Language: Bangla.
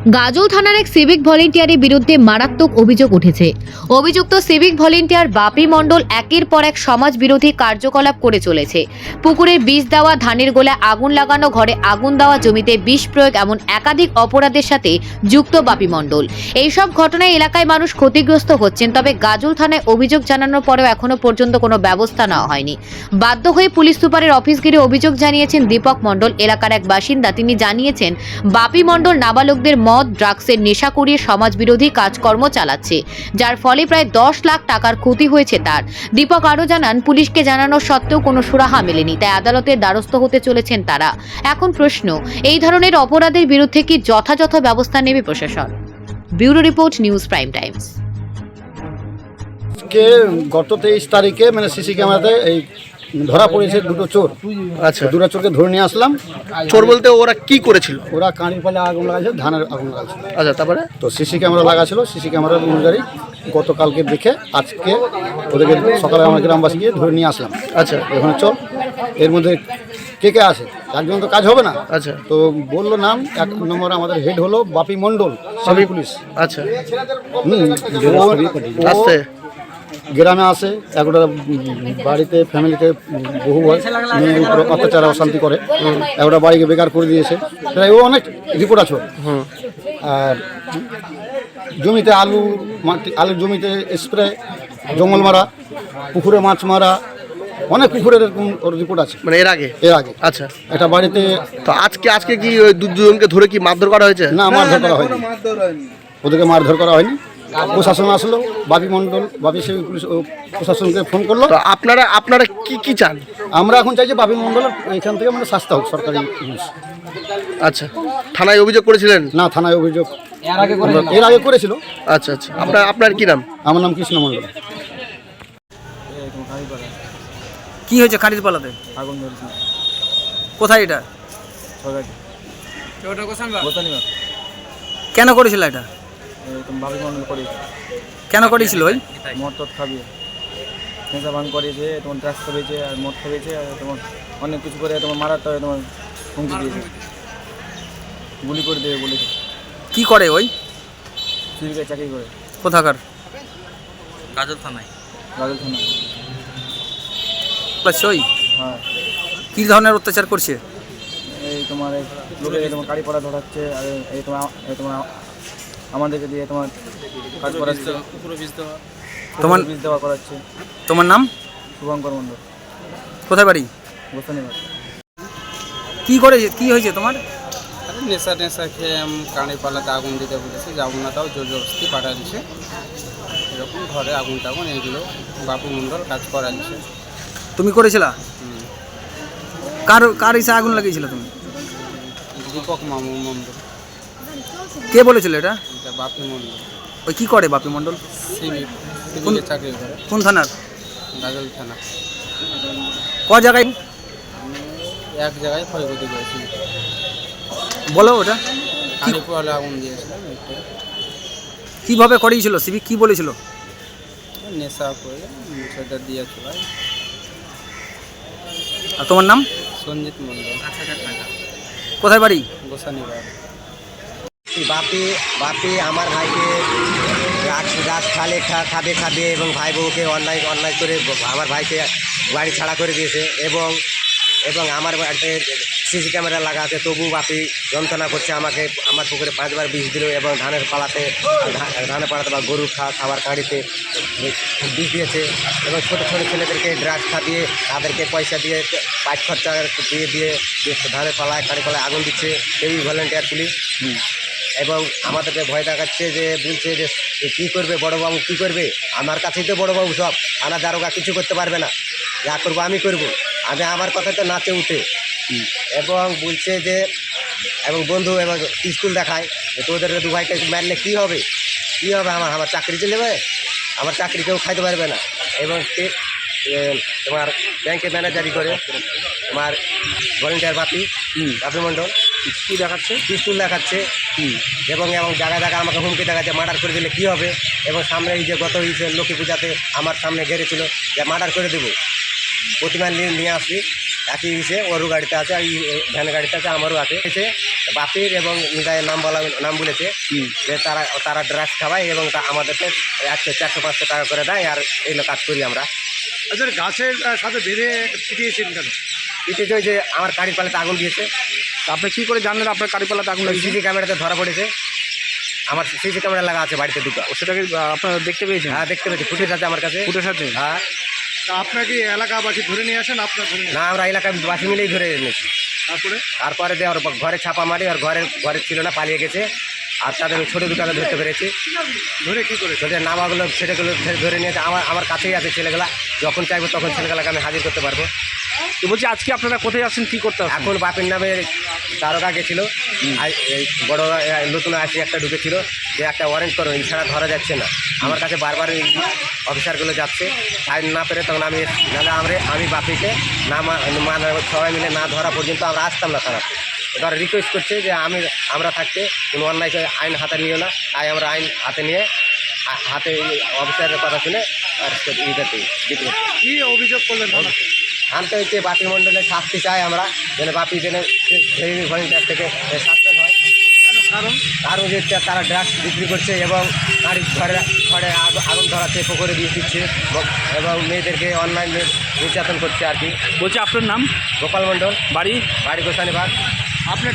গাজল থানার এক সিভিক ভলেন্টিয়ারের বিরুদ্ধে মারাত্মক অভিযোগ উঠেছে। অভিযুক্ত সিভিক ভলেন্টিয়ার বাপি মণ্ডল একের পর এক সমাজ বিরোধী কার্যকলাপ করে চলেছে। পুকুরে বিষ দেওয়া, ধানের গোলায় আগুন লাগানো, ঘরে আগুন দেওয়া, জমিতে বিষ প্রয়োগ এমন একাধিক অপরাধের সাথে যুক্ত বাপি মণ্ডল। এইসব ঘটনায় এলাকায় মানুষ ক্ষতিগ্রস্ত হচ্ছেন। তবে গাজল থানায় অভিযোগ জানানোর পরেও এখনো পর্যন্ত কোনো ব্যবস্থা নেওয়া হয়নি। বাধ্য হয়ে পুলিশ সুপারের অফিস ঘিরে অভিযোগ জানিয়েছেন দীপক মণ্ডল, এলাকার এক বাসিন্দা। তিনি জানিয়েছেন বাপি মণ্ডল নাবালকদের মদ, ড্রাগসের নেশা করিয়ে সমাজ বিরোধী কাজকর্ম চালাচ্ছে, যার ফলে প্রায় 10 লাখ টাকার ক্ষতি হয়েছে তার। দীপক আরও জানান, পুলিশকে জানানো সত্ত্বেও কোনো সুরাহা মেলেনি, তাই আদালতের দ্বারস্থ হতে চলেছেন তারা। এখন প্রশ্ন, এই ধরনের অপরাধের বিরুদ্ধে কি যথাযথ ব্যবস্থা নেবে প্রশাসন? Bureau report, news prime Times. গত 23 তারিখে মানে সিসি ক্যামেরাতে এই ধরা পড়েছে দুটো চোর। আচ্ছা, দুটো চোরকে ধরে নিয়ে আসলাম। চোর বলতে ওরা কি করেছিল? ওরা কাঁড়ির পালে আগুন লাগাইছে, ধানের আগুন লাগাইছে। আচ্ছা, তারপরে তো সিসি ক্যামেরা লাগাছিল। সিসি ক্যামেরার অনুযায়ী গতকালকে দেখে আজকে ওদেরকে সকালে আমার গ্রামবাসী গিয়ে ধরে নিয়ে আসলাম। আচ্ছা, এখানে চল, এর মধ্যে কে কে আছে, একজন তো কাজ হবে না। আচ্ছা, তো বললো নাম, 1 নম্বর আমাদের হেড হলো বাপি মণ্ডল, সিভিক পুলিশ। আচ্ছা, ও আসতে গ্রামে আসে, একটা বাড়িতে ফ্যামিলিতে বহু মেয়ের উপর অত্যাচার অশান্তি করে, একটা বাড়িকে বেকার করে দিয়েছে। প্রায় ও অনেক রিপোর্ট আছে। আর জমিতে আলুর জমিতে স্প্রে, জঙ্গল মারা, পুকুরে মাছ মারা, অনেক পুকুরের এরকম ওর রিপোর্ট আছে। মানে এর আগে? আচ্ছা, একটা বাড়িতে তো আজকে কি ওই দুজনকে ধরে কি মারধর করা হয়েছে? না, মারধর করা হয়নি, ওদেরকে মারধর করা হয়নি। প্রশাসন আসলো, বাপি মণ্ডল, বাপি সিভিক পুলিশ প্রশাসনকে ফোন করলো। তো আপনারা কি চান? আমরা এখন চাই যে বাপি মণ্ডল এখান থেকে মানে শাস্তি হোক, সরকারি পুলিশ। আচ্ছা, থানায় অভিযোগ করেছিলেন? না, থানায় অভিযোগ এর আগে করেছিল। আচ্ছা, আচ্ছা, আপনার কি নাম? আমার নাম কৃষ্ণ মণ্ডল। কি হয়েছে খারিজ পালাতে? আগুন ধরেছে। কোথায় এটা? কেন করেছিল এটা? তোমার ভাবি মন্ডল করেছে। কেন করেছিল? ওই মদ টদ খাবি, নেশা ভাঙ করেছে, তোমার ড্রাগস খাবেছে, আর মদ খাবেছে, আর তোমার অনেক কিছু করে তোমার মারাতে হবে, তোমার হুমকি দিয়েছে, গুলি করে দেবে বলেছে। কি করে ওই? সিভিকের চাকরি করে। কোথাকার? গাজল থানা। ওই হ্যাঁ। কি ধরনের অত্যাচার করছে? এই তোমার লোকে তোমার গাড়ি পড়া ধরাচ্ছে, আর এই তোমার আমাদেরকে দিয়ে তোমার কাজ করাচ্ছে, তোমার বীজ দেওয়া করাচ্ছে। তোমার নাম? শুভঙ্কর মণ্ডল। কোথায় বাড়ি? গোসানিবাদ। কি হয়েছে তোমার? নেশা খেয়ে কানের পালাতে আগুন দিতে বলেছে, যাবো না, তাও জোর জবরদস্তি পাঠা দিছে। এরকম ঘরে আগুন টাগুন এইগুলো বাপি মণ্ডল কাজ করা দিছে। তুমি করেছিলা? কার ইসে আগুন লাগিয়েছিল তুমি? দীপক মামু মণ্ডল। কে বলেছিল এটা? বাপি মণ্ডল। ওই কি করে বাপি মণ্ডল? সিভিকের চাকরি করে। কোন থানার? গাজল থানা। ক জায়গায়? এক জায়গায় ক্ষয়ক্ষতি করেছি। বলো ওটা কানে পোয়ালে আগুন দিয়েছিলাম। কিভাবে করিয়েছিল? সিভিক কি বলেছিল? নেশা করে সেটা দিয়েছিল। আর তোমার নাম? সঞ্জিত মণ্ডল। কোথায় বাড়ি? গোসানিবাদ। বাপি আমার ভাইকে গাছ খাবে এবং ভাই বউকে অন্যায় করে আমার ভাইকে বাড়ি ছাড়া করে দিয়েছে, এবং আমার বাড়িতে সিসি ক্যামেরা লাগা আছে, তবু বাপি যন্ত্রণা করছে আমাকে। আমার পুকুরে 5 বার বিষ দিল, এবং ধানের পালাতে বা গরু খাবার কাঁড়িতে বিষ দিয়েছে, এবং ছোটো ছোটো ছেলেদেরকে ড্রাগস খাইয়ে তাদেরকে পয়সা দিয়ে পাইপ খরচা দিয়ে ধানের পালায় কাঁড়ি পালায় আগুন দিচ্ছে এই ভলেন্টিয়ার পুলিশ। এবং আমাদেরকে ভয় দেখাচ্ছে, যে বলছে যে কী করবে বড়োবাবু, কী করবে? আমার কাছেই তো বড়োবাবু সব, থানা দারোগা কিছু করতে পারবে না, যা করবো আমি করবো। আমার কথা তো নাচে উঠে, এবং বলছে যে, এবং বন্ধু এবং স্কুল দেখায় যে তোদের 2 ভাইকে মারলে কী হবে? আমার চাকরি চলে যাবে, আমার চাকরি কেউ খাইতে পারবে না। এবং তোমার ব্যাংকে ম্যানেজারি করে তোমার ভলেন্টিয়ার বাপি মণ্ডল কি দেখাচ্ছে? পিস্তুল দেখাচ্ছে, এবং জায়গায় আমাকে হুমকি দেখাচ্ছে, মার্ডার করে দিলে কী হবে। এবং সামনে এই যে গত লক্ষ্মী পূজাতে আমার সামনে ঘেরেছিল যে মার্ডার করে দেবো, প্রতিমা নিয়ে আসি, একই ইসে ওরও গাড়িতে আছে, এই ভ্যান গাড়িতে আছে, আমারও আছে। বাপির এবং নিতাইয়ের নাম বলেছে যে তারা ড্রাগস খাওয়ায় এবং আমাদেরকে 400-500 টাকা করে দেয়, আর এইগুলো কাজ করি আমরা। আচ্ছা, গাছের সাথে বেঁধে পিটিয়েছেন কেন? পিটিয়েছে ওই যে আমার গাড়ির পালাতে আগুন দিয়েছে। আপনি কি করে জানলেন আপনার গাড়ি পালাতে আগুন সিসি ক্যামেরাতে ধরা পড়েছে, আমার সিসি ক্যামেরা লাগা আছে বাড়িতে দুটো। সেটাকে আপনারা দেখতে পেয়েছেন? হ্যাঁ, দেখতে পেয়েছি, ফুটেজ আছে আমার কাছে। ফুটের সাথে? হ্যাঁ। আপনাকে এলাকাবাসী ধরে নিয়ে আসেন? আপনার ধরে না, আমরা এলাকার বাসী মিলেই ধরে এনেছি। তারপরে দিয়ে ওর ঘরে ছাপা মারি, আর ঘরে ছিল না, পালিয়ে গেছে। আর তাদের ছোটো দুটাকে ধরতে পেরেছি। ধরে কি করে? ছোটো নামাগুলো ছেলেগুলো ধরে নিয়েছে, আমার কাছেই আছে ছেলেগুলা। যখন চাইবো তখন ছেলেগুলাকে আমি হাজির করতে পারবো। তো বলছি, আজকে আপনারা কোথায় আসছেন, কি করতে আসছেন? এখন বাপির নামে দারোগা গেছিল, এই বড় নতুন আসি একটা ঢুকেছিল যে একটা ওয়ারেন্ট করো, এছাড়া ধরা যাচ্ছে না। আমার কাছে বারবার এই অফিসারগুলো যাচ্ছে, আইন না পেরে তখন নাহলে আমি বাপিকে না সবাই মিলে না ধরা পর্যন্ত আমরা আসতাম না থানাতে। এবার রিকোয়েস্ট করছে যে আমরা থাকতে কোনো অন্যায় আইন হাতে নিও না, তাই আমরা আইন হাতে নিয়ে হাতে অফিসারের কথা শুনে আর দিতে। কি অভিযোগ করলেন? আনতে হচ্ছে বাপি মণ্ডলের শাস্তি চাই আমরা, যেন বাপি যেন সিভিক ভলেন্টিয়ার থেকে সাসপেন্ড হয়। কারণ যে তারা ড্রাগস বিক্রি করছে এবং ঘরে আগুন ধরাচ্ছে, পুকুরে বিষ দিচ্ছে এবং মেয়েদেরকে অনলাইন নির্যাতন করছে আর কি। বলছি, আপনার নাম? গোপাল মণ্ডল, বাড়ি? বাড়ি গোসানিবাগ। আপনার